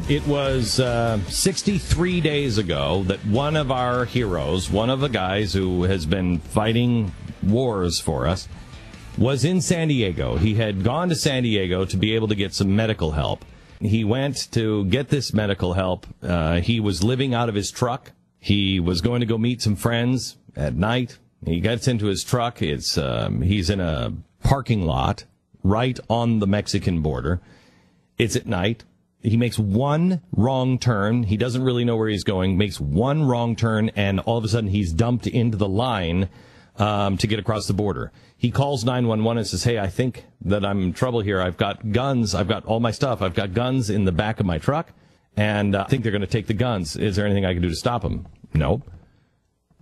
It was 63 days ago that one of our heroes, one of the guys who has been fighting wars for us, was in San Diego. He had gone to San Diego to be able to get some medical help. He went to get this medical help. He was living out of his truck. He was going to go meet some friends at night. He gets into his truck. He's in a parking lot right on the Mexican border. It's at night. He makes one wrong turn. He doesn't really know where he's going, makes one wrong turn, and all of a sudden he's dumped into the line to get across the border. He calls 911 and says, hey, I think that I'm in trouble here. I've got guns. I've got all my stuff. I've got guns in the back of my truck, and I think they're going to take the guns. Is there anything I can do to stop them? No.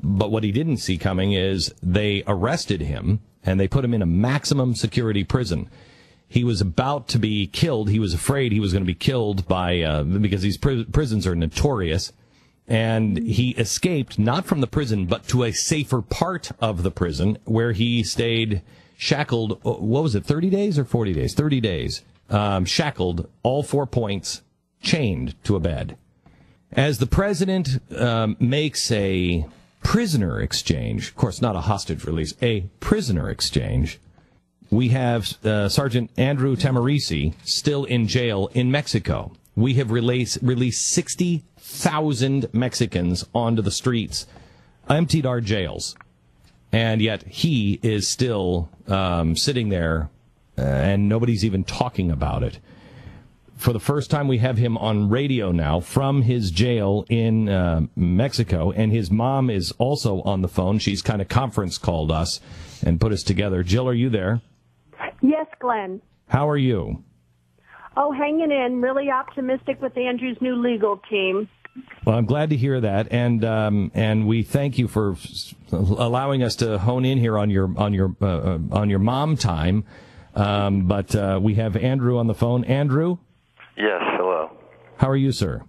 But what he didn't see coming is they arrested him, and they put him in a maximum security prison. He was about to be killed. He was afraid he was going to be killed by because these prisons are notorious. And he escaped not from the prison, but to a safer part of the prison where he stayed shackled. What was it, 30 days or 40 days? 30 days. Shackled, all 4 points, chained to a bed. As the president makes a prisoner exchange, of course, not a hostage release, a prisoner exchange, we have Sergeant Andrew Tahmooressi still in jail in Mexico. We have released 60,000 Mexicans onto the streets, emptied our jails, and yet he is still sitting there, and nobody's even talking about it. For the first time, we have him on radio now from his jail in Mexico, and his mom is also on the phone. She's kind of conference called us and put us together. Jill, are you there? Yes, Glenn. How are you? Oh, hanging in. Really optimistic with Andrew's new legal team. Well, I'm glad to hear that, and we thank you for allowing us to hone in here on your mom time. But we have Andrew on the phone. Andrew? Yes, hello. How are you, sir?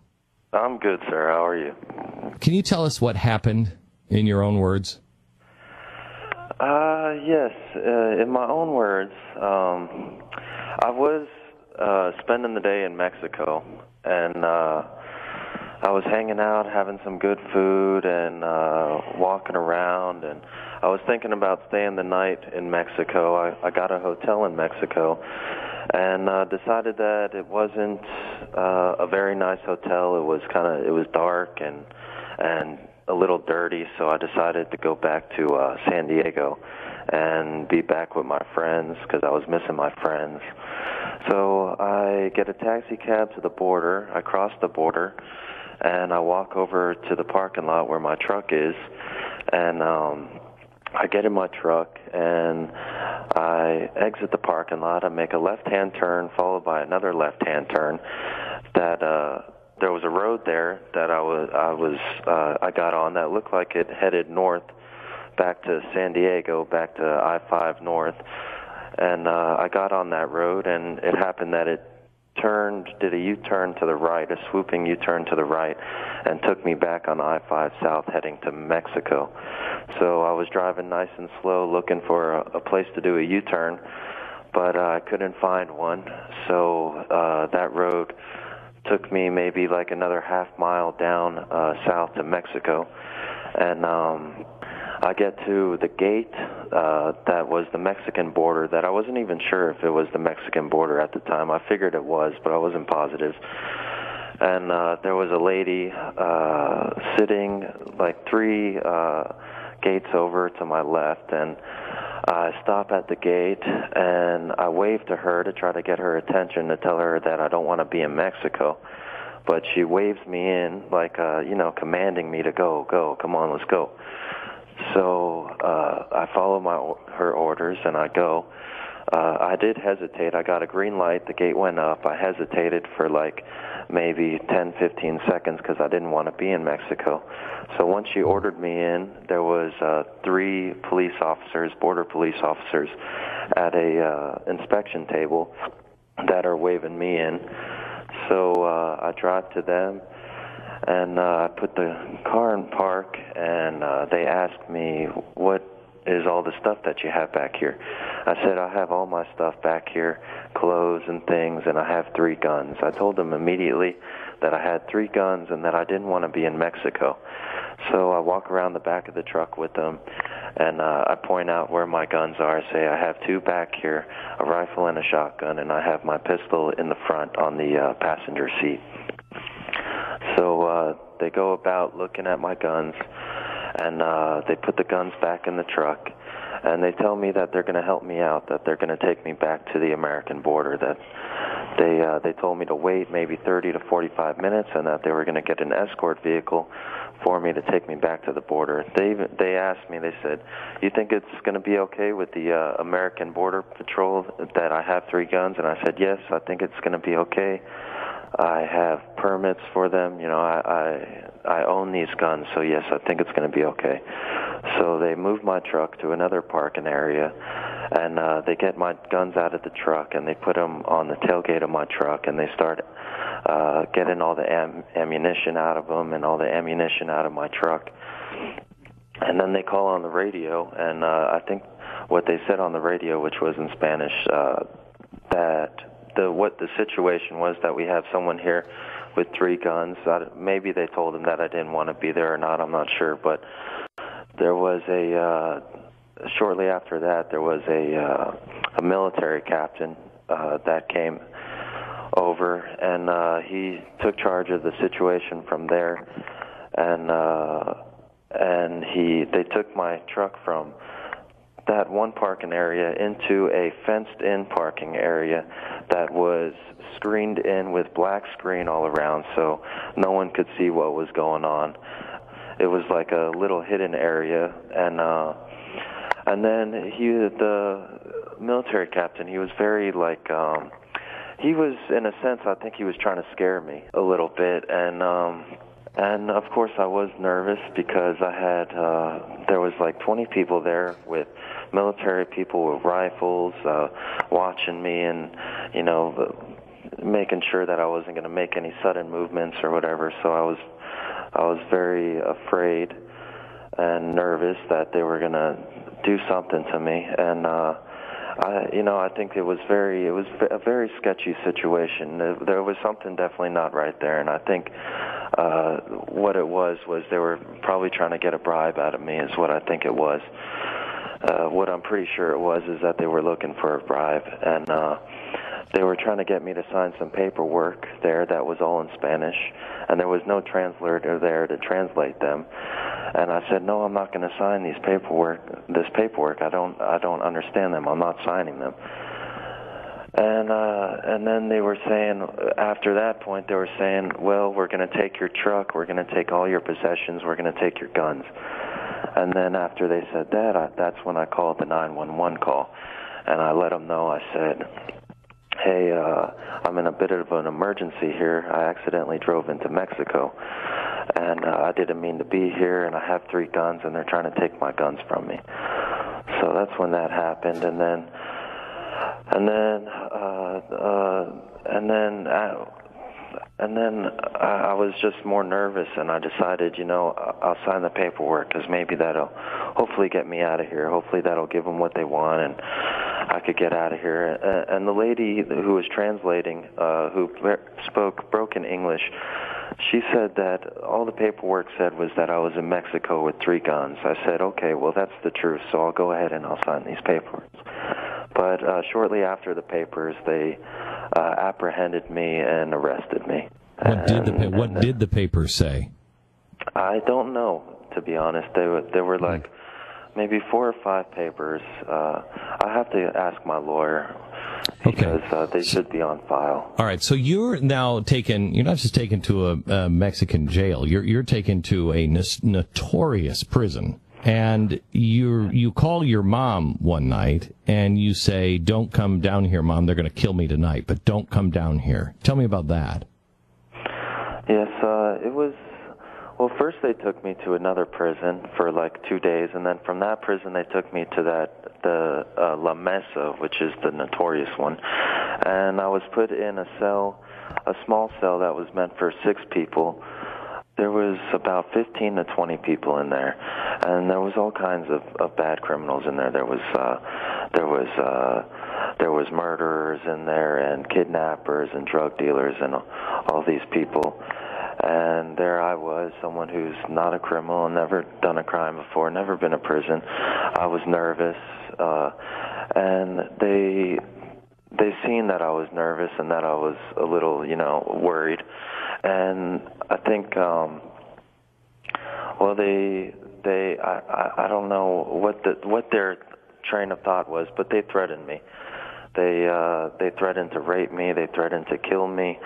I'm good, sir. How are you? Can you tell us what happened in your own words? Yes. In my own words, I was spending the day in Mexico, and I was hanging out, having some good food, and walking around, and I was thinking about staying the night in Mexico. I got a hotel in Mexico, and decided that it wasn't a very nice hotel. It was dark and a little dirty, so I decided to go back to San Diego and be back with my friends because I was missing my friends. So I get a taxi cab to the border. I cross the border, and I walk over to the parking lot where my truck is, and I get in my truck, and I exit the parking lot. I make a left-hand turn, followed by another left-hand turn. There was a road there that I got on that looked like it headed north, back to San Diego, back to I-5 north, and I got on that road, and it happened that it did a U-turn to the right, a swooping U-turn to the right, and took me back on I-5 south heading to Mexico. So I was driving nice and slow looking for a place to do a U-turn, but I couldn't find one. So that road took me maybe like another half mile down south to Mexico, and I get to the gate that was the Mexican border that I wasn't even sure if it was the Mexican border at the time. I figured it was, but I wasn't positive. And there was a lady sitting like 3 gates over to my left, and I stop at the gate, and I wave to her to try to get her attention, to tell her that I don't want to be in Mexico. But she waves me in, like, commanding me to go, come on, let's go. So I follow her orders, and I go. I did hesitate. I got a green light. The gate went up. I hesitated for like maybe 10, 15 seconds because I didn't want to be in Mexico. So once she ordered me in, there was 3 police officers, border police officers, at a inspection table that are waving me in. So I drive to them, and I put the car in park, and they asked me what is all the stuff that you have back here? I said, I have all my stuff back here, clothes and things, and I have 3 guns. I told them immediately that I had 3 guns and that I didn't want to be in Mexico. So I walk around the back of the truck with them, and I point out where my guns are. I say, I have 2 back here, a rifle and a shotgun, and I have my pistol in the front on the passenger seat. So they go about looking at my guns, and they put the guns back in the truck, and they tell me that they're going to help me out, that they're going to take me back to the American border, that they told me to wait maybe 30 to 45 minutes, and that they were going to get an escort vehicle for me to take me back to the border. They asked me, they said, you think it's going to be okay with the American Border Patrol that I have 3 guns? And I said, yes, I think it's going to be okay. I have permits for them. You know, I own these guns, so yes, I think it's going to be okay. So they moved my truck to another parking area, and they get my guns out of the truck, and they put them on the tailgate of my truck, and they start getting all the ammunition out of them and all the ammunition out of my truck. And then they call on the radio, and I think what they said on the radio, which was in Spanish, that what the situation was, that we have someone here with 3 guns. Maybe they told him that I didn't want to be there or not, I'm not sure, but there was shortly after that, there was a military captain that came over, and he took charge of the situation from there, and they took my truck from that one parking area into a fenced-in parking area that was screened in with black screen all around, so no one could see what was going on. It was like a little hidden area, and then the military captain, he was very he was, in a sense, I think he was trying to scare me a little bit, and of course I was nervous because I had there was like 20 people there with military people with rifles watching me, and you know, making sure that I wasn't going to make any sudden movements or whatever. So I was very afraid and nervous that they were going to do something to me, and I think it was a very sketchy situation. There was something definitely not right there, and I think what it was they were probably trying to get a bribe out of me, is what I think it was. What I'm pretty sure it was is that they were looking for a bribe, and they were trying to get me to sign some paperwork there that was all in Spanish, and there was no translator there to translate them. And I said, no, I'm not going to sign this paperwork. I don't understand them. I'm not signing them. And then they were saying, after that point, they were saying, well, we're going to take your truck, we're going to take all your possessions, we're going to take your guns. And then after they said that, that's when I called the 911 call, and I let them know. I said, hey, I'm in a bit of an emergency here. I accidentally drove into Mexico, and I didn't mean to be here, and I have 3 guns, and they're trying to take my guns from me. So that's when that happened, and then I was just more nervous, and I decided, I'll sign the paperwork, because maybe that'll hopefully get me out of here. Hopefully that'll give them what they want, and I could get out of here. And the lady who was translating, who spoke broken English, she said that all the paperwork said was that I was in Mexico with 3 guns. I said, okay, well, that's the truth, so I'll go ahead and I'll sign these papers. But shortly after the papers, they apprehended me and arrested me. What did the papers say? I don't know, to be honest. They were like maybe 4 or 5 papers. I have to ask my lawyer, because they should be on file. All right, so you're now taken. You're not just taken to a Mexican jail. You're taken to a notorious prison. And you call your mom one night and you say, "Don't come down here, Mom. They're going to kill me tonight, but don't come down here." Tell me about that. Yes, it was. Well, first they took me to another prison for like 2 days, and then from that prison they took me to the La Mesa, which is the notorious one, and I was put in a small cell that was meant for 6 people. there was about 15 to 20 people in there, and there was all kinds of bad criminals in there. There was murderers in there, and kidnappers and drug dealers, and all these people. And there I was, someone who's not a criminal, never done a crime before, never been in prison. I was nervous, and they seen that I was nervous and that I was a little, worried. And I think, I don't know what their train of thought was, but they threatened me. They threatened to rape me. They threatened to kill me.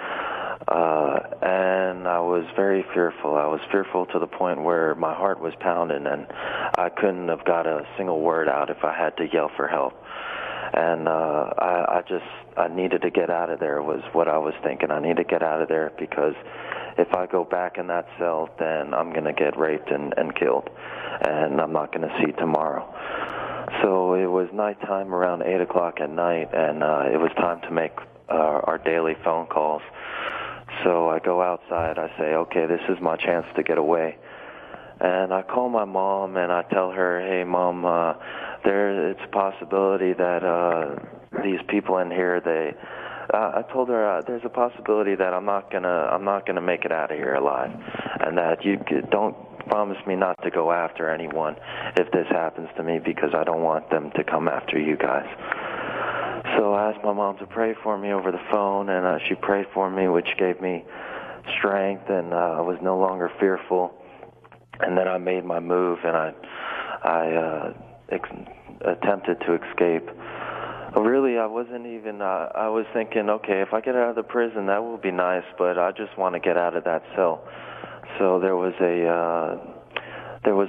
And I was very fearful. I was fearful to the point where my heart was pounding, and I couldn't have got a single word out if I had to yell for help. And I needed to get out of there was what I was thinking. I need to get out of there because if I go back in that cell, then I'm going to get raped and killed, and I'm not going to see tomorrow. So it was nighttime, around 8 o'clock at night, and it was time to make our daily phone calls. So I go outside. I say, okay, this is my chance to get away. And I call my mom, and I tell her, hey, Mom, it's a possibility that these people in here, I told her there's a possibility that I'm not gonna make it out of here alive, and that you don't promise me not to go after anyone if this happens to me, because I don't want them to come after you guys. So I asked my mom to pray for me over the phone, and she prayed for me, which gave me strength, and I was no longer fearful. And then I made my move, and I attempted to escape. Really, I wasn't even, I was thinking, okay, if I get out of the prison, that will be nice, but I just want to get out of that cell. So there was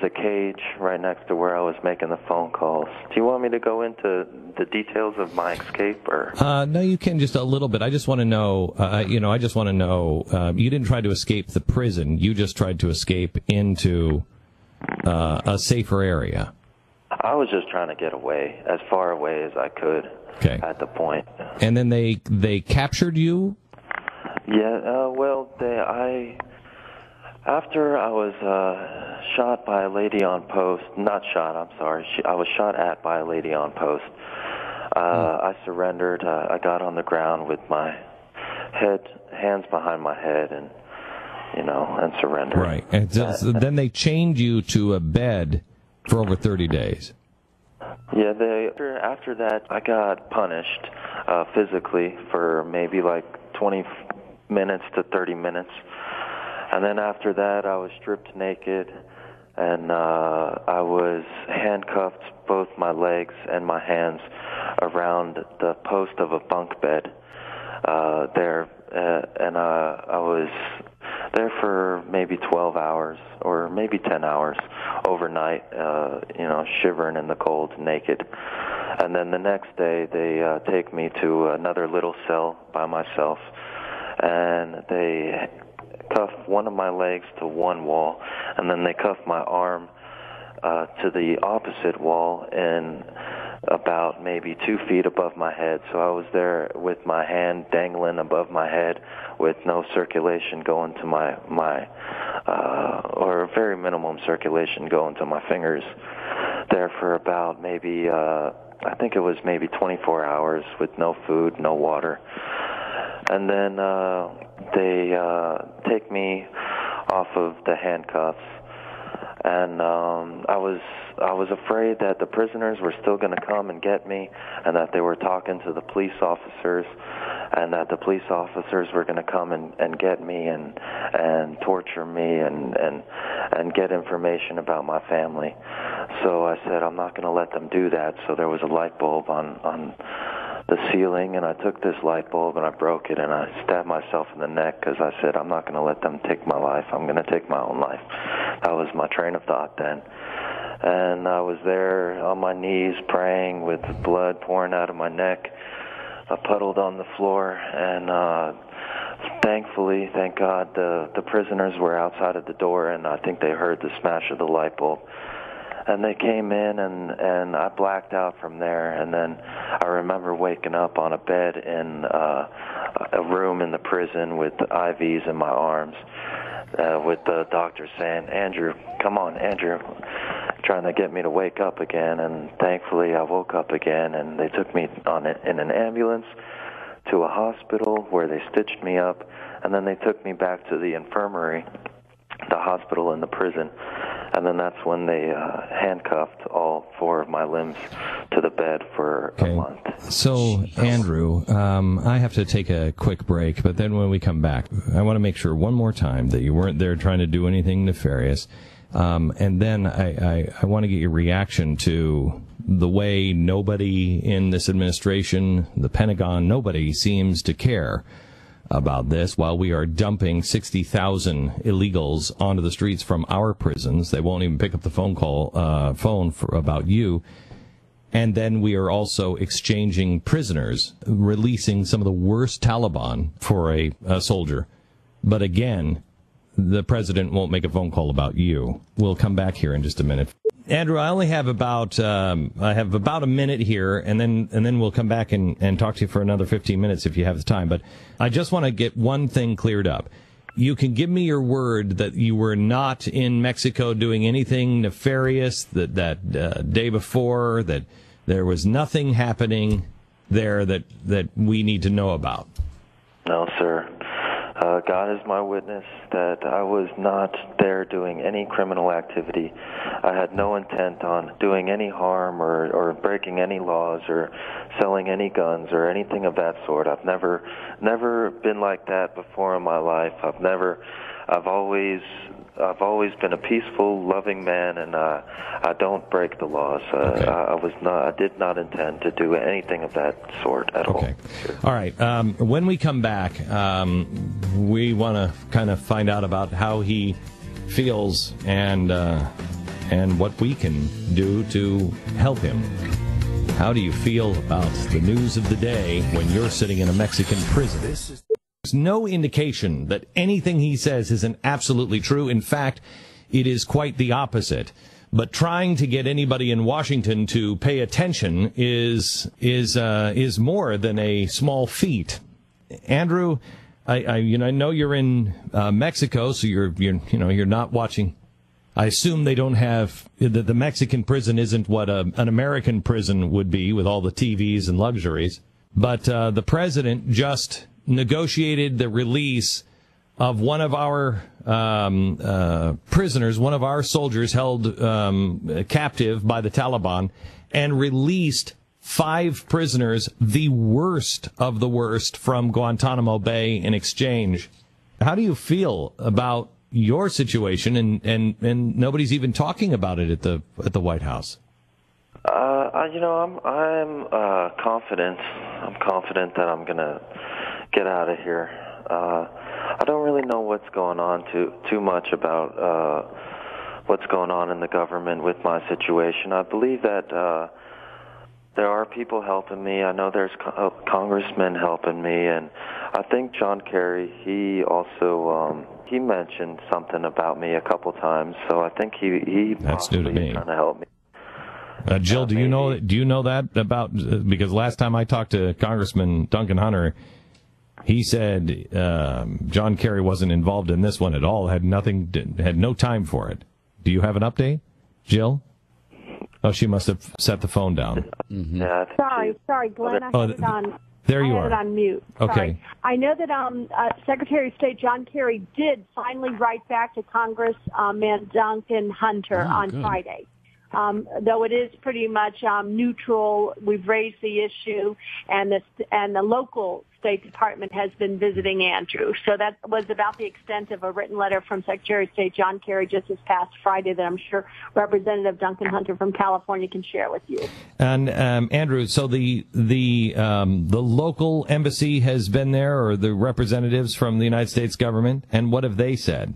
a cage right next to where I was making the phone calls. Do you want me to go into the details of my escape, or? No, you can, just a little bit. I just want to know, you didn't try to escape the prison. You just tried to escape into a safer area. I was just trying to get away, as far away as I could. Okay. At the point. And then they captured you? Yeah, after I was shot by a lady on post, not shot, I'm sorry, I was shot at by a lady on post. I surrendered. I got on the ground with my hands behind my head, and surrendered. Right. And then they chained you to a bed for over 30 days. Yeah, after that, I got punished physically for maybe like 20 minutes to 30 minutes. And then after that, I was stripped naked, and I was handcuffed, both my legs and my hands, around the post of a bunk bed there. And I was there for maybe 12 hours or maybe 10 hours overnight, shivering in the cold, naked. And then the next day, they take me to another little cell by myself, and they cuff one of my legs to one wall, and then they cuff my arm to the opposite wall and about maybe 2 feet above my head. So I was there with my hand dangling above my head with no circulation going to my or very minimum circulation going to my fingers, there for about maybe, I think it was maybe 24 hours with no food, no water. And then they take me off of the handcuffs, and I was afraid that the prisoners were still going to come and get me, and that they were talking to the police officers, and that the police officers were going to come and get me and torture me and get information about my family. So I said, I'm not going to let them do that. So there was a light bulb on the ceiling, and I took this light bulb and I broke it, and I stabbed myself in the neck because I said, I'm not going to let them take my life. I'm going to take my own life. That was my train of thought then. And I was there on my knees praying with blood pouring out of my neck. I puddled on the floor, and thankfully, thank God, the prisoners were outside of the door, and I think they heard the smash of the light bulb. And they came in, and I blacked out from there. And then I remember waking up on a bed in a room in the prison with IVs in my arms. with the doctor saying, Andrew, come on, Andrew, trying to get me to wake up again. And thankfully I woke up again, and they took me in an ambulance to a hospital where they stitched me up, and then they took me back to the infirmary, the hospital in the prison, and then that's when they handcuffed all 4 of my limbs to the bed for a month. So, Andrew, I have to take a quick break, but then when we come back, I want to make sure one more time that you weren't there trying to do anything nefarious, and then I want to get your reaction to the way nobody in this administration, the Pentagon, nobody seems to care about this. While we are dumping 60,000 illegals onto the streets from our prisons, they won't even pick up the phone about you. And then we are also exchanging prisoners, releasing some of the worst Taliban for a soldier. But again, the president won't make a phone call about you. We'll come back here in just a minute. Andrew, I only have about a minute here, and then we'll come back and talk to you for another 15 minutes if you have the time. But I just want to get one thing cleared up. You can give me your word that you were not in Mexico doing anything nefarious that day before, that there was nothing happening there that we need to know about. No, sir. God is my witness that I was not there doing any criminal activity. I had no intent on doing any harm or breaking any laws or selling any guns or anything of that sort. I've never been like that before in my life. I've always been a peaceful, loving man, and I don't break the laws. Okay. I did not intend to do anything of that sort at all. Okay. All right. When we come back, we want to kind of find out about how he feels and what we can do to help him. How do you feel about the news of the day when you're sitting in a Mexican prison? There's no indication that anything he says isn't absolutely true. In fact, it is quite the opposite. But trying to get anybody in Washington to pay attention is more than a small feat. Andrew, I know you're in Mexico, so you're not watching. I assume they don't have the Mexican prison isn't what an American prison would be with all the TVs and luxuries. But the president just negotiated the release of one of our prisoners, one of our soldiers held captive by the Taliban, and released 5 prisoners, the worst of the worst, from Guantanamo Bay in exchange. How do you feel about your situation, and nobody's even talking about it at the White House? I'm confident. I'm confident that I'm gonna get out of here. I don't really know what's going on too much about what's going on in the government with my situation. I believe that there are people helping me. I know there's congressmen helping me, and I think John Kerry, he also he mentioned something about me a couple times, so I think he that's new to me. Trying to help me. Jill, do you know that about, because last time I talked to Congressman Duncan Hunter, he said John Kerry wasn't involved in this one at all, had no time for it. Do you have an update, Jill? Oh, she must have set the phone down. Mm-hmm. Yeah, sorry, Glenn. I had it on. There you I are. had it on mute. Okay. Sorry. I know that Secretary of State John Kerry did finally write back to Congressman Duncan Hunter on Friday. Though it is pretty much neutral, we've raised the issue, and the local State Department has been visiting Andrew. So that was about the extent of a written letter from Secretary of State John Kerry just this past Friday that I'm sure Representative Duncan Hunter from California can share with you. And Andrew, so the local embassy has been there, or the representatives from the United States government, and what have they said?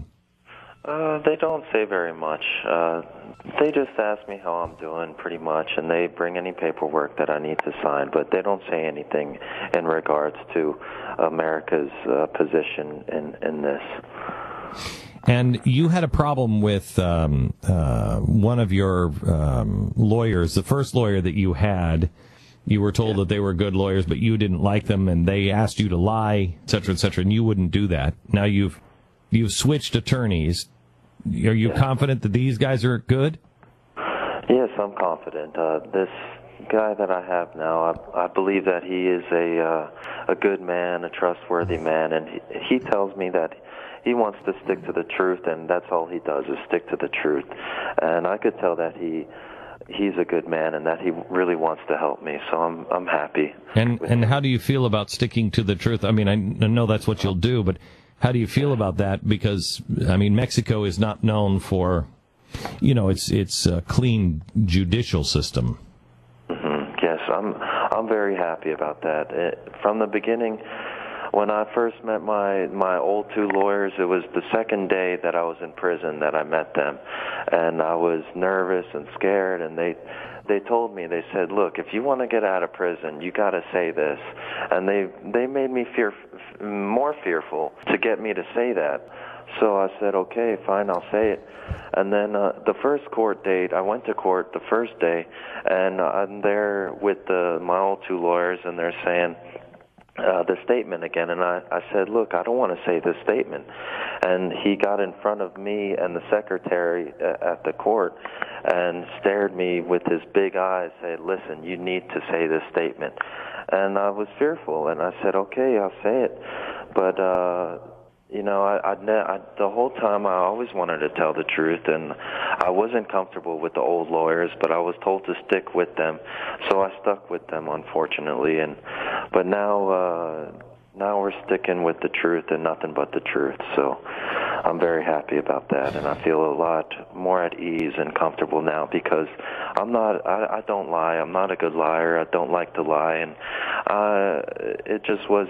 They don't say very much. They just ask me how I'm doing, pretty much, and they bring any paperwork that I need to sign, but they don't say anything in regards to America's position in this. And you had a problem with one of your lawyers, the first lawyer that you had. You were told that they were good lawyers, but you didn't like them, and they asked you to lie, et cetera, and you wouldn't do that. Now you've you've switched attorneys. Are you confident that these guys are good? Yes, I'm confident. This guy that I have now, I believe that he is a good man, a trustworthy man, and he tells me that he wants to stick to the truth, and that's all he does is stick to the truth. And I could tell that he's a good man and that he really wants to help me, so I'm happy. And how do you feel about sticking to the truth? I mean, I know that's what you'll do, but how do you feel about that? Because, I mean, Mexico is not known for, it's a clean judicial system. Mm-hmm. Yes, I'm very happy about that. From the beginning, when I first met my old two lawyers, it was the second day that I was in prison that I met them, and I was nervous and scared, and they told me, they said, look, if you want to get out of prison, you got to say this. And they made me more fearful to get me to say that. So I said, okay, fine, I'll say it. And then the first court date, I went to court the first day, and I'm there with my old two lawyers, and they're saying the statement again. And I said, look, I don't want to say this statement. And he got in front of me and the secretary at the court and stared me with his big eyes, said, listen, you need to say this statement. And I was fearful, and I said, okay, I'll say it. But the whole time I always wanted to tell the truth, and I wasn't comfortable with the old lawyers, but I was told to stick with them, so I stuck with them, unfortunately. But now we're sticking with the truth and nothing but the truth. So I'm very happy about that, and I feel a lot more at ease and comfortable now because I don't lie. I'm not a good liar. I don't like to lie, and it just was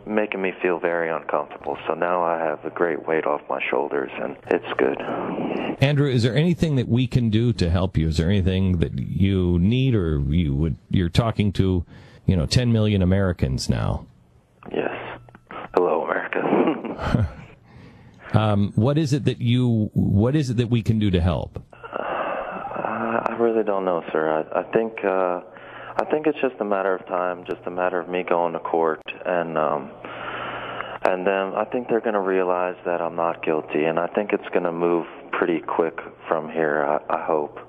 making me feel very uncomfortable. So now I have a great weight off my shoulders, and it's good. Andrew, is there anything that we can do to help you? Is there anything that you need, or you're talking to, 10 million Americans now? Yes. Hello, America. What is it that we can do to help? I really don't know, sir. I think it's just a matter of time, just a matter of me going to court, and then I think they're going to realize that I'm not guilty, and I think it's going to move pretty quick from here, I hope.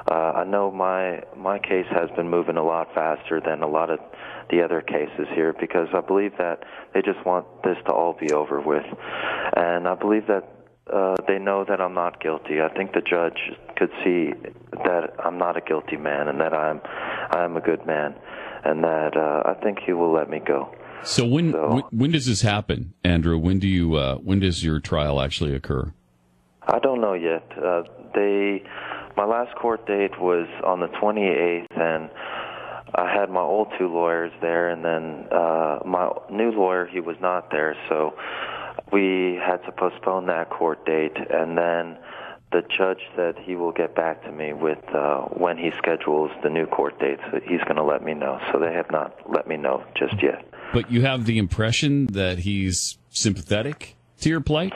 I know my case has been moving a lot faster than a lot of the other cases here because I believe that they just want this to all be over with, and I believe that they know that I'm not guilty. I think the judge could see that I'm not a guilty man and that I am a good man, and that I think he will let me go. So when does this happen, Andrew? When does your trial actually occur? I don't know yet. My last court date was on the 28th, and I had my old two lawyers there, and then my new lawyer, he was not there, so we had to postpone that court date, and then the judge said he will get back to me with when he schedules the new court dates. He's going to let me know, so they have not let me know just yet. But you have the impression that he's sympathetic to your plight?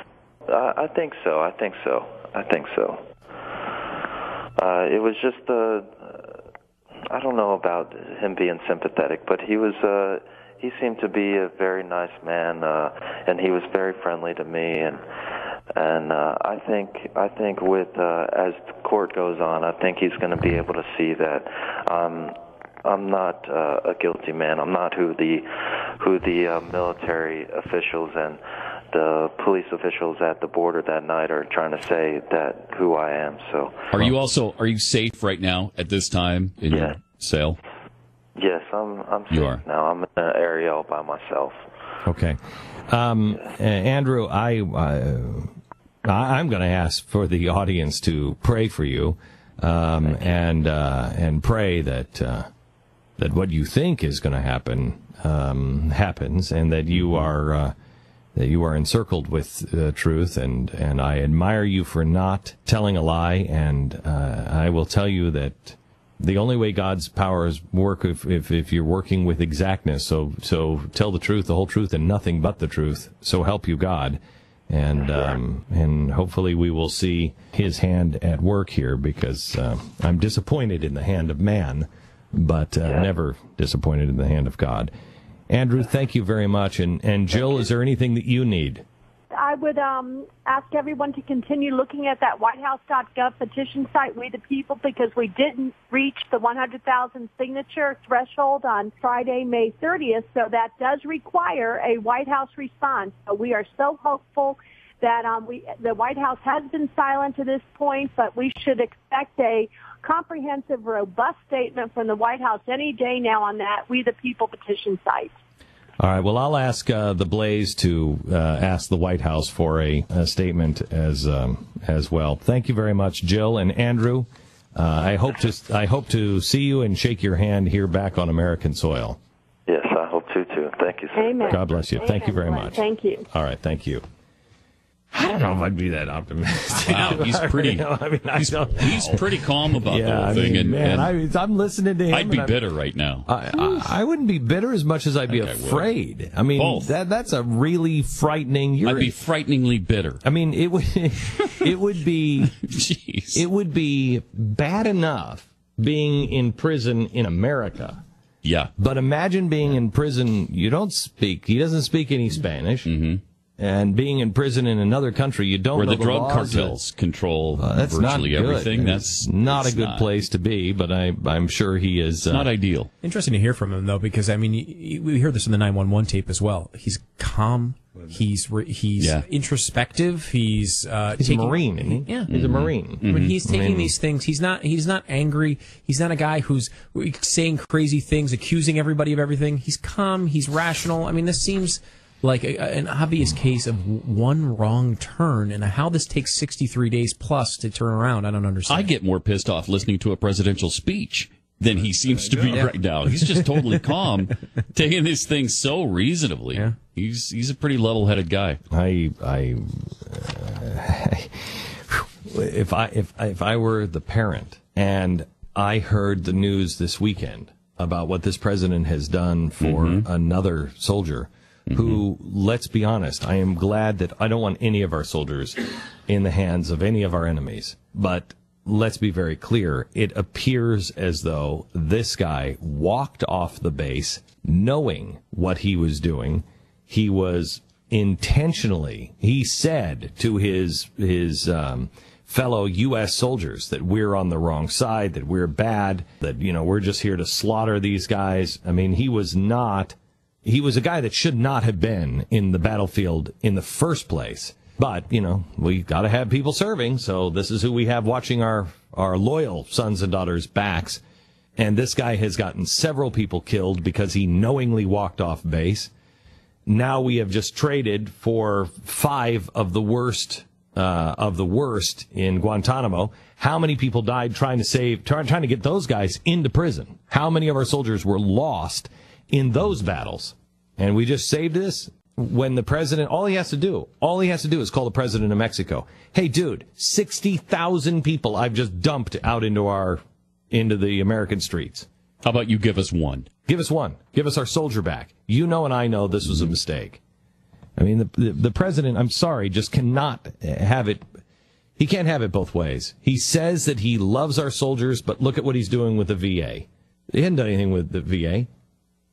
I think so. It was just I don't know about him being sympathetic, but he seemed to be a very nice man, and he was very friendly to me, and I think with as the court goes on, I think he's going to be able to see that I'm not a guilty man. I'm not who the military officials and the police officials at the border that night are trying to say that who I am. So are you safe right now at this time in your cell? Yes, I'm safe now. I'm in an area all by myself. Okay. Andrew, I'm going to ask for the audience to pray for you, and pray that what you think is going to happen happens, and that you are encircled with truth, and I admire you for not telling a lie, and I will tell you that the only way God's powers work if you're working with exactness. So tell the truth, the whole truth, and nothing but the truth. So help you God, and hopefully we will see His hand at work here, because I'm disappointed in the hand of man, but never disappointed in the hand of God. Andrew, thank you very much. And Jill, is there anything that you need? I I would ask everyone to continue looking at that whitehouse.gov petition site, We the People, because we didn't reach the 100,000 signature threshold on Friday, May 30th, so that does require a White House response. So we are so hopeful that the White House has been silent to this point, but we should expect a comprehensive, robust statement from the White House any day now on that We the People petition site. All right. Well, I'll ask the Blaze to ask the White House for a statement as well. Thank you very much, Jill and Andrew. I hope to see you and shake your hand here back on American soil. Yes, I hope to too. Thank you, sir. Amen. God bless you. Amen. Thank you very much. Thank you. All right. Thank you. I don't know if I'd be that optimistic. Wow, he's pretty. He's pretty calm about the whole thing. I'm listening to him. I'd be bitter right now. I wouldn't be bitter as much as I'd be afraid. I mean, both. That's a really frightening. I'd be frighteningly bitter. I mean, it would be Jeez. It would be bad enough being in prison in America. Yeah, but imagine being in prison. He doesn't speak any Spanish. Mm-hmm. And being in prison in another country, you don't know where the drug laws cartels control that's virtually everything. That's not a good place to be, but I'm sure he is. Not ideal. Interesting to hear from him, though, because, I mean, we heard this in the 911 tape as well. He's calm. He's introspective. He's a Marine, isn't he? Yeah. He's a Marine. Mm-hmm. I mean, he's taking these things. He's not angry. He's not a guy who's saying crazy things, accusing everybody of everything. He's calm. He's rational. I mean, this seems like an obvious case of one wrong turn, and how this takes 63 days plus to turn around, I don't understand. I get more pissed off listening to a presidential speech than he seems to be right now. He's just totally calm, taking this thing so reasonably. Yeah. He's a pretty level-headed guy. If I were the parent and I heard the news this weekend about what this president has done for another soldier, who, let's be honest, I am glad that I don't want any of our soldiers in the hands of any of our enemies. But let's be very clear. It appears as though this guy walked off the base knowing what he was doing. He was intentionally, he said to his fellow U.S. soldiers that we're on the wrong side, that we're bad, that, we're just here to slaughter these guys. I mean, he was a guy that should not have been in the battlefield in the first place. But, we got to have people serving, so this is who we have watching our loyal sons and daughters' backs. And this guy has gotten several people killed because he knowingly walked off base. Now we have just traded for 5 of the worst in Guantanamo. How many people died trying to get those guys into prison? How many of our soldiers were lost in those battles? And we just saved this when the president, all he has to do is call the president of Mexico. Hey, dude, 60,000 people I've just dumped out into the American streets. How about you give us one? Give us one. Give us our soldier back. You know and I know this was a mistake. I mean, the president, I'm sorry, just cannot have it. He can't have it both ways. He says that he loves our soldiers, but look at what he's doing with the VA. He hasn't done anything with the VA.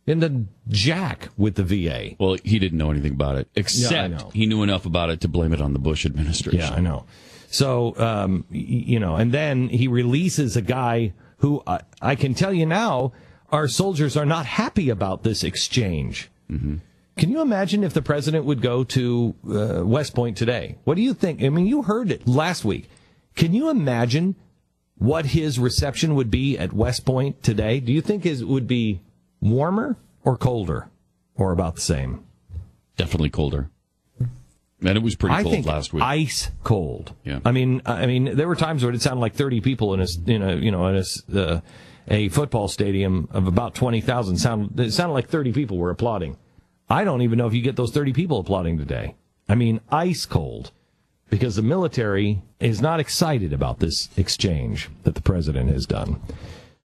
He hasn't done jack with the VA. Well, he didn't know anything about it, except he knew enough about it to blame it on the Bush administration. Yeah, I know. So, and then he releases a guy who I can tell you now, our soldiers are not happy about this exchange. Mm-hmm. Can you imagine if the president would go to West Point today? What do you think? I mean, you heard it last week. Can you imagine what his reception would be at West Point today? Do you think it would be warmer or colder or about the same? Definitely colder. And it was pretty cold last week. Ice cold. Yeah. I mean, there were times where it sounded like 30 people in a football stadium of about 20,000. It sounded like 30 people were applauding. I don't even know if you get those 30 people applauding today. I mean, ice cold, because the military is not excited about this exchange that the president has done.